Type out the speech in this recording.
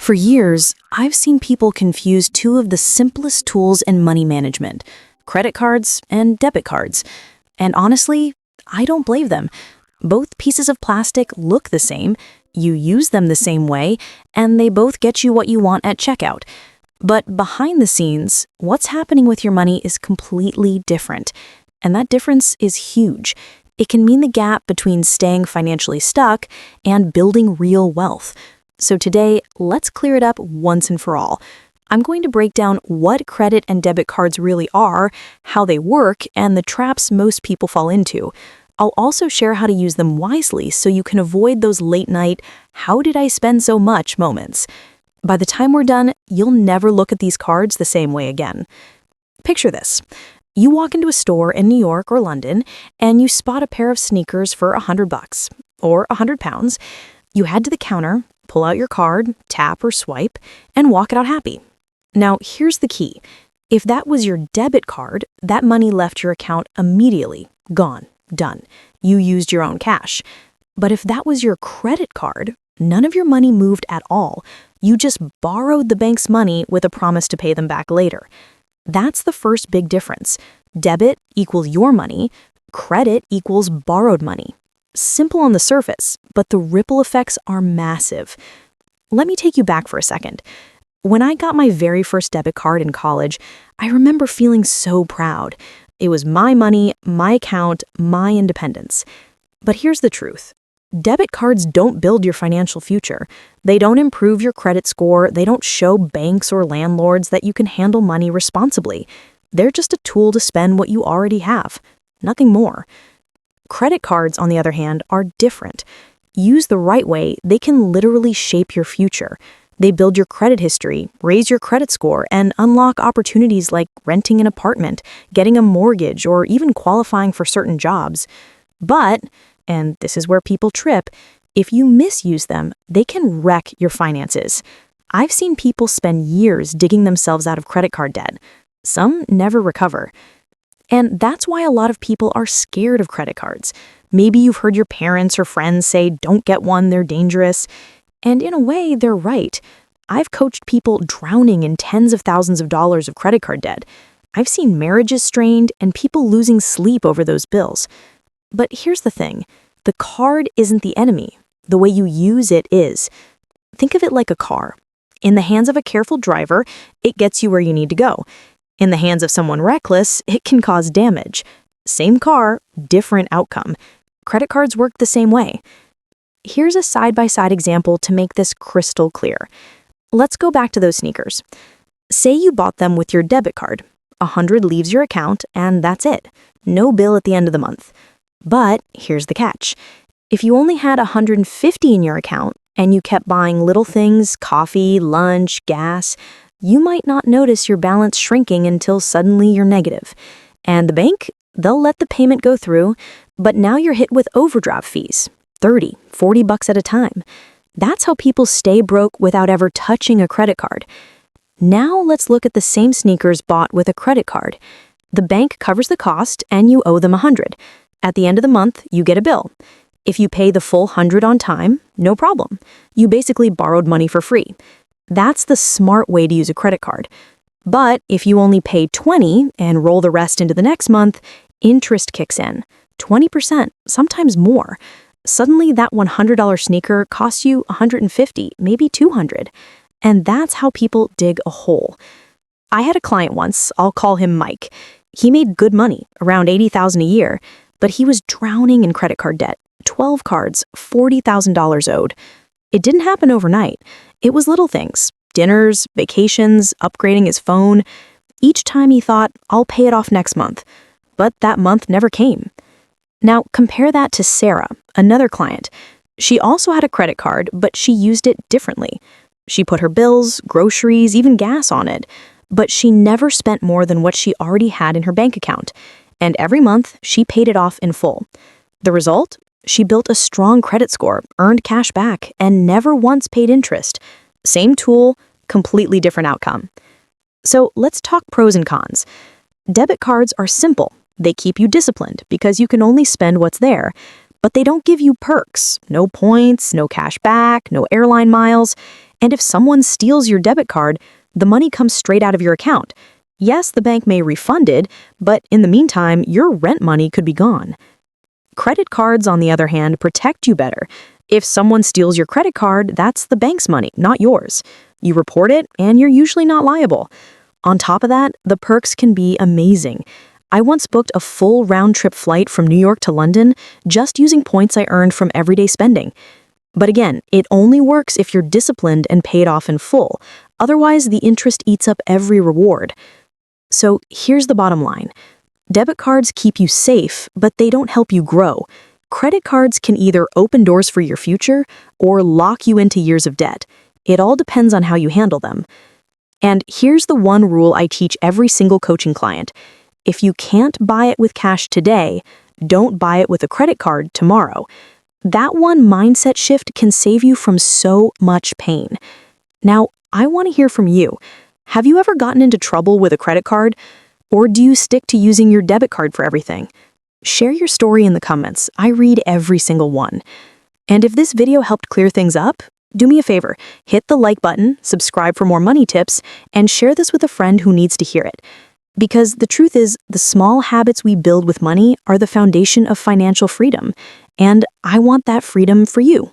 For years, I've seen people confuse two of the simplest tools in money management, credit cards and debit cards. And honestly, I don't blame them. Both pieces of plastic look the same, you use them the same way, and they both get you what you want at checkout. But behind the scenes, what's happening with your money is completely different. And that difference is huge. It can mean the gap between staying financially stuck and building real wealth. So today, let's clear it up once and for all. I'm going to break down what credit and debit cards really are, how they work, and the traps most people fall into. I'll also share how to use them wisely so you can avoid those late-night, "how did I spend so much" moments. By the time we're done, you'll never look at these cards the same way again. Picture this. You walk into a store in New York or London, and you spot a pair of sneakers for $100 or £100. You head to the counter, pull out your card, tap or swipe, and walk it out happy. Now, here's the key. If that was your debit card, that money left your account immediately. Gone. Done. You used your own cash. But if that was your credit card, none of your money moved at all. You just borrowed the bank's money with a promise to pay them back later. That's the first big difference. Debit equals your money, credit equals borrowed money. Simple on the surface, but the ripple effects are massive. Let me take you back for a second. When I got my very first debit card in college, I remember feeling so proud. It was my money, my account, my independence. But here's the truth. Debit cards don't build your financial future. They don't improve your credit score. They don't show banks or landlords that you can handle money responsibly. They're just a tool to spend what you already have. Nothing more. Credit cards, on the other hand, are different. Used the right way, they can literally shape your future. They build your credit history, raise your credit score, and unlock opportunities like renting an apartment, getting a mortgage, or even qualifying for certain jobs. But, and this is where people trip, if you misuse them, they can wreck your finances. I've seen people spend years digging themselves out of credit card debt. Some never recover. And that's why a lot of people are scared of credit cards. Maybe you've heard your parents or friends say, "Don't get one, they're dangerous." And in a way, they're right. I've coached people drowning in tens of thousands of dollars of credit card debt. I've seen marriages strained and people losing sleep over those bills. But here's the thing. The card isn't the enemy. The way you use it is. Think of it like a car. In the hands of a careful driver, it gets you where you need to go. In the hands of someone reckless, it can cause damage. Same car, different outcome. Credit cards work the same way. Here's a side-by-side example to make this crystal clear. Let's go back to those sneakers. Say you bought them with your debit card. 100 leaves your account, and that's it. No bill at the end of the month. But here's the catch. If you only had 150 in your account, and you kept buying little things, coffee, lunch, gas, you might not notice your balance shrinking until suddenly you're negative. And the bank, they'll let the payment go through, but now you're hit with overdraft fees, $30, $40 at a time. That's how people stay broke without ever touching a credit card. Now let's look at the same sneakers bought with a credit card. The bank covers the cost and you owe them 100. At the end of the month, you get a bill. If you pay the full 100 on time, no problem. You basically borrowed money for free. That's the smart way to use a credit card. But if you only pay 20 and roll the rest into the next month, interest kicks in. 20%, sometimes more. Suddenly that $100 sneaker costs you $150, maybe $200. And that's how people dig a hole. I had a client once, I'll call him Mike. He made good money, around $80,000 a year, but he was drowning in credit card debt. 12 cards, $40,000 owed. It didn't happen overnight. It was little things, dinners, vacations, upgrading his phone. Each time he thought, I'll pay it off next month. But that month never came. Now compare that to Sarah, another client. She also had a credit card, but she used it differently. She put her bills, groceries, even gas on it. But she never spent more than what she already had in her bank account. And every month, she paid it off in full. The result? She built a strong credit score, earned cash back, and never once paid interest. Same tool, completely different outcome. So let's talk pros and cons. Debit cards are simple. They keep you disciplined because you can only spend what's there. But they don't give you perks, no points, no cash back, no airline miles. And if someone steals your debit card, the money comes straight out of your account. Yes, the bank may refund it, but in the meantime, your rent money could be gone. Credit cards, on the other hand, protect you better. If someone steals your credit card, that's the bank's money, not yours. You report it, and you're usually not liable. On top of that, the perks can be amazing. I once booked a full round-trip flight from New York to London just using points I earned from everyday spending. But again, it only works if you're disciplined and paid off in full. Otherwise, the interest eats up every reward. So here's the bottom line. Debit cards keep you safe, but they don't help you grow. Credit cards can either open doors for your future or lock you into years of debt. It all depends on how you handle them. And here's the one rule I teach every single coaching client. If you can't buy it with cash today, don't buy it with a credit card tomorrow. That one mindset shift can save you from so much pain. Now, I want to hear from you. Have you ever gotten into trouble with a credit card? Or do you stick to using your debit card for everything? Share your story in the comments. I read every single one. And if this video helped clear things up, do me a favor, hit the like button, subscribe for more money tips, and share this with a friend who needs to hear it. Because the truth is, the small habits we build with money are the foundation of financial freedom, and I want that freedom for you.